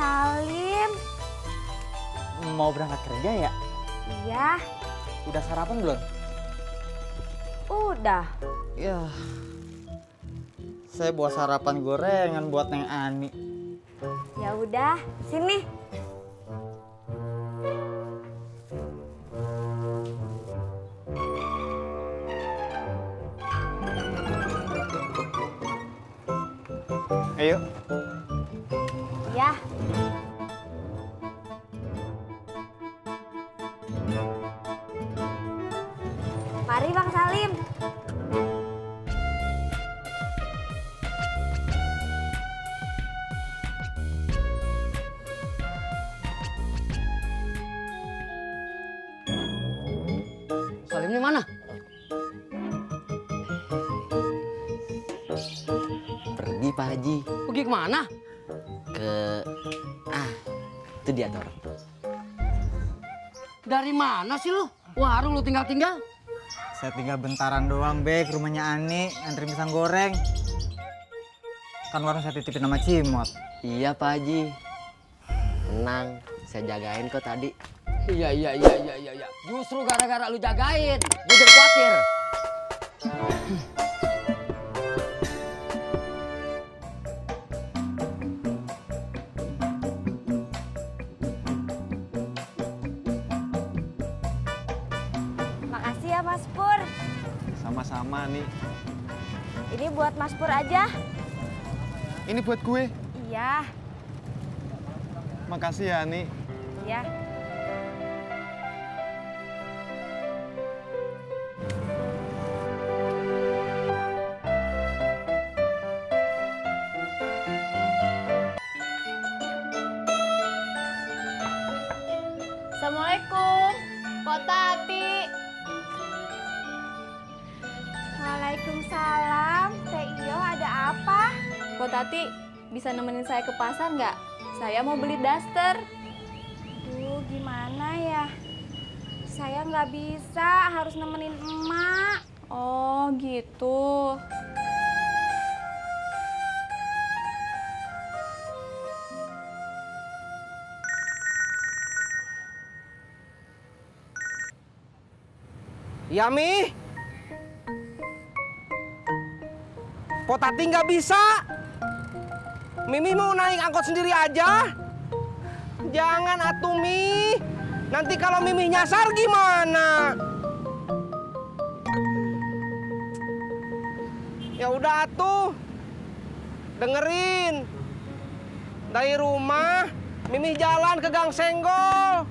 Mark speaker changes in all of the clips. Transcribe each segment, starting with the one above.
Speaker 1: Salim.
Speaker 2: Mau berangkat kerja ya?
Speaker 1: Iya.
Speaker 2: Udah sarapan belum?
Speaker 1: Udah.
Speaker 2: Ya. Saya buat sarapan gorengan buat Neng Ani.
Speaker 1: Ya udah, sini.
Speaker 2: Ayo.
Speaker 1: Ya. Mari Bang Salim.
Speaker 3: Salimnya mana?
Speaker 2: Pergi Pak Haji.
Speaker 3: Pergi kemana?
Speaker 2: Itu dia tuh orang.
Speaker 3: Dari mana sih lu? Warung lu tinggal-tinggal?
Speaker 2: Saya tinggal bentaran doang, Be, ke rumahnya Ani, antri pisang goreng. Kan warung saya titipin sama Cimot.
Speaker 4: Iya Pak Haji. Tenang, saya jagain kok tadi.
Speaker 3: Iya. Justru gara-gara lu jagain, gue jadi khawatir.
Speaker 1: Makasih ya Mas Pur.
Speaker 5: Sama-sama nih.
Speaker 1: Ini buat Mas Pur aja.
Speaker 5: Ini buat gue.
Speaker 1: Iya.
Speaker 5: Makasih ya, Ani.
Speaker 1: Iya.
Speaker 6: Assalamualaikum, Pak Tati.
Speaker 1: Waalaikumsalam. Teh Iyo, ada apa?
Speaker 6: Pak Tati, bisa nemenin saya ke pasar nggak? Saya mau beli daster.
Speaker 1: Aduh, gimana ya? Saya nggak bisa, harus nemenin emak.
Speaker 6: Oh, gitu.
Speaker 7: Yami, Pak Tati nggak bisa. Mimi mau naik angkot sendiri aja. Jangan atuh Mi. Nanti kalau Mimi nyasar gimana? Ya udah atuh. Dengerin. Dari rumah, Mimi jalan ke Gang Senggol.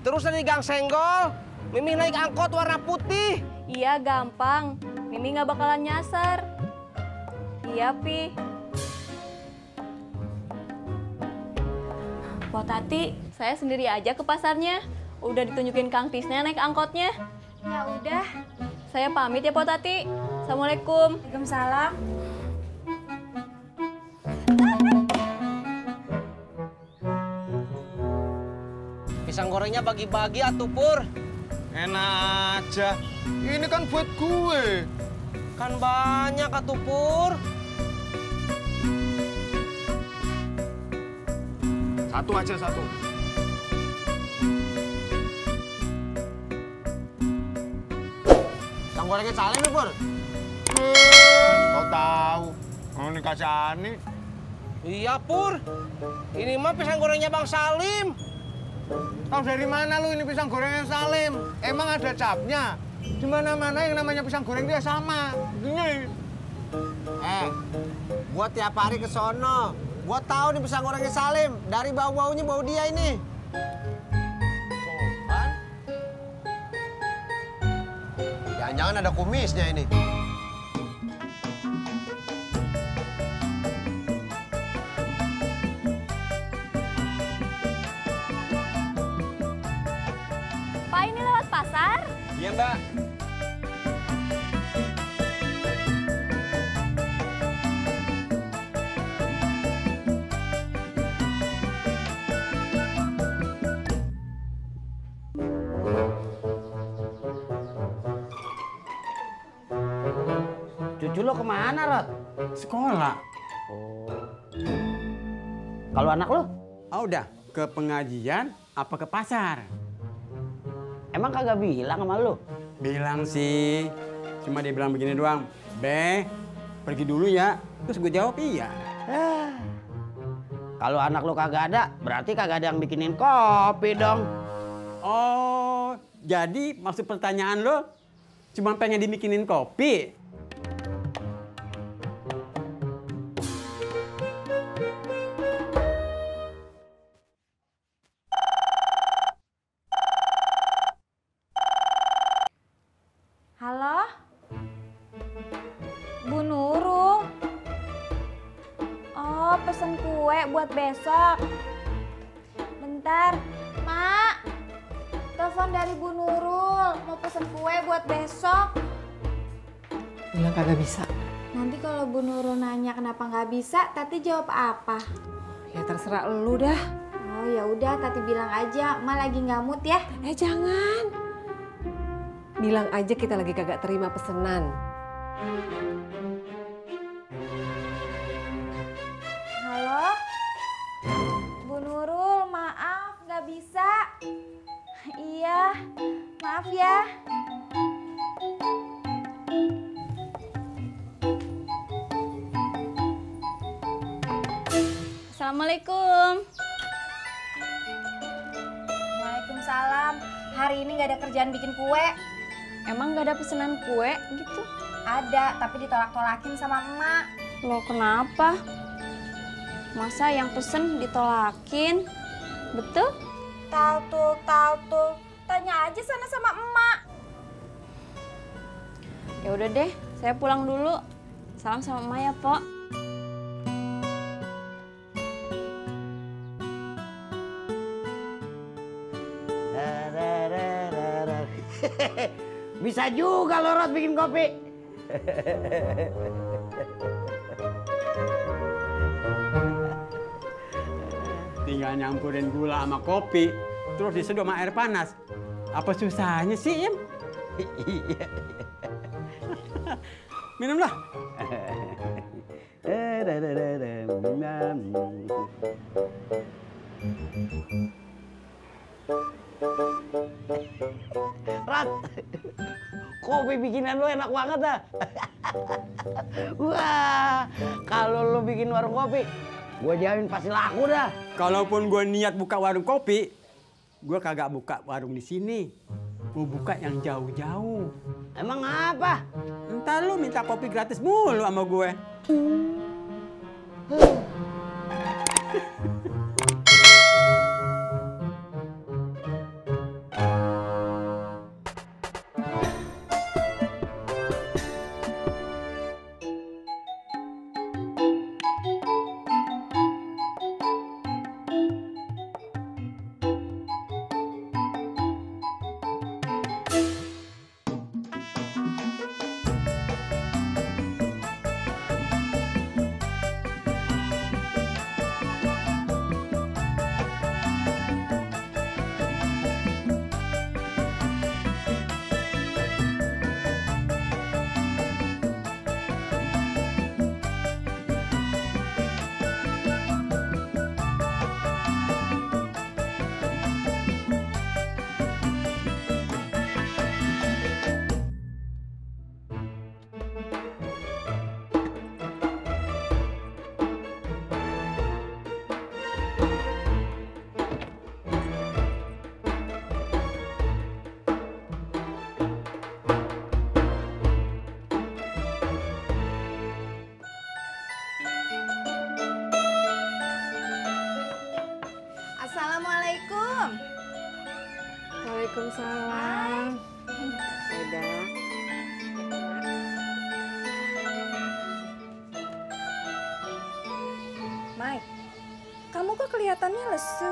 Speaker 7: Terus dari Gang Senggol, Mimi naik angkot warna putih.
Speaker 6: Iya, gampang. Mimi nggak bakalan nyasar. Iya, Pi. Pak Tati, saya sendiri aja ke pasarnya. Udah ditunjukin Kang Tisna naik angkotnya.
Speaker 1: Ya udah.
Speaker 6: Saya pamit ya, Pak Tati. Assalamualaikum.
Speaker 1: Waalaikumsalam.
Speaker 7: Pisang gorengnya bagi-bagi atuh Pur.
Speaker 5: Enak aja. Ini kan buat gue.
Speaker 7: Kan banyak atuh Pur.
Speaker 5: Satu aja, satu.
Speaker 7: Pisang gorengnya Salim nih Pur.
Speaker 5: Kau tahu. Mau dikasih Ani.
Speaker 7: Iya Pur. Ini mah pisang gorengnya Bang Salim.
Speaker 5: Tahu dari mana lu ini pisang gorengnya Salim? Emang ada capnya? Di mana-mana yang namanya pisang goreng dia sama. Gini.
Speaker 4: Gua tiap hari ke sono. Gua tahu nih pisang gorengnya Salim. Dari bau-baunya bau dia ini.
Speaker 5: Kan?
Speaker 4: Jangan-jangan ada kumisnya ini.
Speaker 6: Pak, ini lewat pasar?
Speaker 7: Iya Mbak.
Speaker 3: Cucu lo kemana, Rod?
Speaker 5: Sekolah.
Speaker 3: Kalau anak lo?
Speaker 8: Oh, udah ke pengajian apa ke pasar?
Speaker 3: Emang kagak bilang sama lo?
Speaker 8: Bilang sih, cuma dia bilang begini doang. Be, pergi dulu ya. Terus gue jawab iya.
Speaker 3: Kalau anak lo kagak ada, berarti kagak ada yang bikinin kopi dong.
Speaker 8: Oh, jadi maksud pertanyaan lo cuma pengen dibikinin kopi?
Speaker 1: Halo? Bu Nurul? Oh, pesen kue buat besok. Bentar, Mak. Telepon dari Bu Nurul, mau pesen kue buat besok.
Speaker 9: Bilang kagak bisa.
Speaker 1: Nanti kalau Bu Nurul nanya kenapa nggak bisa, Tati jawab apa?
Speaker 9: Ya terserah lu dah.
Speaker 1: Oh ya udah, Tati bilang aja, Mak lagi nggak mood ya.
Speaker 9: Jangan. Bilang aja kita lagi kagak terima pesenan.
Speaker 1: Halo? Bu Nurul, maaf nggak bisa. Iya, maaf ya.
Speaker 6: Assalamualaikum.
Speaker 1: Waalaikumsalam. Hari ini nggak ada kerjaan bikin kue.
Speaker 6: Emang nggak ada pesanan kue gitu?
Speaker 1: Ada, tapi ditolak-tolakin sama emak.
Speaker 6: Lo kenapa? Masa yang pesen ditolakin? Betul?
Speaker 1: Tahu tuh. Tanya aja sana sama emak.
Speaker 6: Ya udah deh, saya pulang dulu. Salam sama emak ya, Pok.
Speaker 3: Bisa juga lo Rod bikin kopi.
Speaker 8: Tinggal nyampurin gula sama kopi, terus diseduh sama air panas. Apa susahnya sih, Im? Minumlah.
Speaker 3: Rat, kopi bikinan lo enak banget dah. Wah, kalau lo bikin warung kopi, gue jamin pasti laku dah.
Speaker 8: Kalaupun gue niat buka warung kopi, gue kagak buka warung di sini. Gue buka yang jauh-jauh.
Speaker 3: Emang apa?
Speaker 8: Entar lu minta kopi gratis mulu sama gue.
Speaker 1: Assalamualaikum.
Speaker 9: Waalaikumsalam. Udah.
Speaker 1: Mai, kamu kok kelihatannya lesu?